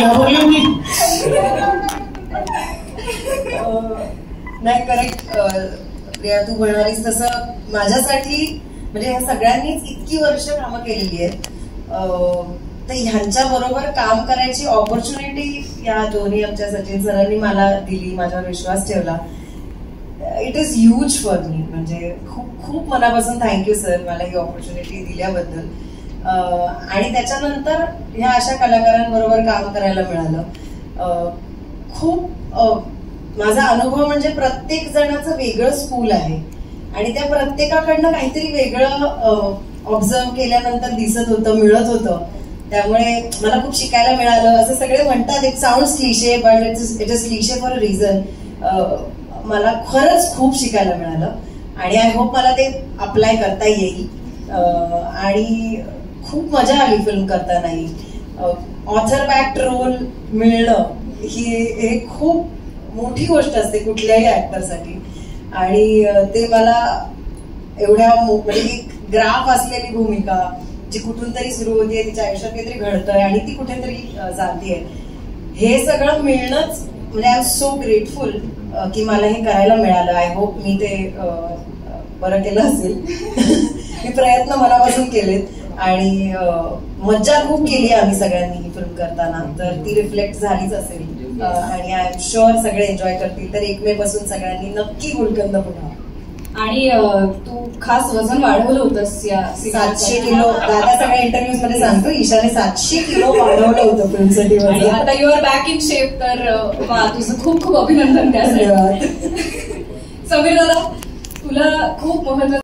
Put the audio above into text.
घाबरली होती. नाही, करेक्ट प्रिया, तू म्हणालीस तसं माझ्यासाठी म्हणजे ह्या सगळ्यांनीच इतकी वर्ष कामं केलेली आहेत, तर ह्यांच्या बरोबर काम करायची ऑपॉर्च्युनिटी या दोन्ही आमच्या सचिन सरांनी मला दिली, माझ्यावर विश्वास ठेवला. It is huge for me. म्हणजे खूप खूप मनापासून थँक्यू सर, मला ही ऑपॉर्च्युनिटी दिल्याबद्दल. आणि त्याच्यानंतर ह्या अशा कलाकारांबरोबर काम करायला मिळालं. खूप माझा अनुभव म्हणजे प्रत्येक जणाचं वेगळं स्कूल आहे आणि त्या प्रत्येकाकडनं काहीतरी वेगळं ऑब्झर्व केल्यानंतर दिसत होतं, मिळत होतं. त्यामुळे मला खूप शिकायला मिळालं. असं सगळे म्हणतात, it sounds cliché but it is cliché for a reason. मला खरंच खूप शिकायला मिळालं आणि आय होप मला ते अप्लाय करता येईल. आणि खूप मजा आली फिल्म करतानाही. ऑथर बॅक्ड रोल मिळणं ही खूप मोठी गोष्ट असते कुठल्याही ऍक्टरसाठी. आणि ते मला एवढ्या म्हणजे एक ग्राफ असलेली भूमिका जी कुठून तरी सुरू होतीये, तिच्या आयुष्यात काहीतरी घडतंय आणि ती कुठेतरी जातीये, हे सगळं मिळणंच म्हणजे आय एम सो ग्रेटफुल की मला हे करायला मिळालं. आय होप मी ते बरं केलं असेल. मी प्रयत्न मनापासून केलेत आणि मज्जा खूप केली आम्ही सगळ्यांनी ही फिल्म करताना, तर ती रिफ्लेक्ट झालीच असेल. आणि आय एम शुअर सगळे एन्जॉय करतील. तर 1 मे पासून सगळ्यांनी नक्की गुलकंद पुन्हा. आणि तू खास वजन वाढवलं होतंस या 700 किलो. दादा सगळ्या इंटरव्ह्यूज मध्ये सांगतो, ईशाने 700 किलो वाढवलं होतं फिल्मसाठी. आता you are back in shape. तर तुझं खूप खूप अभिनंदन त्यासाठी. समीर दादा, तुला खूप महत्वाचं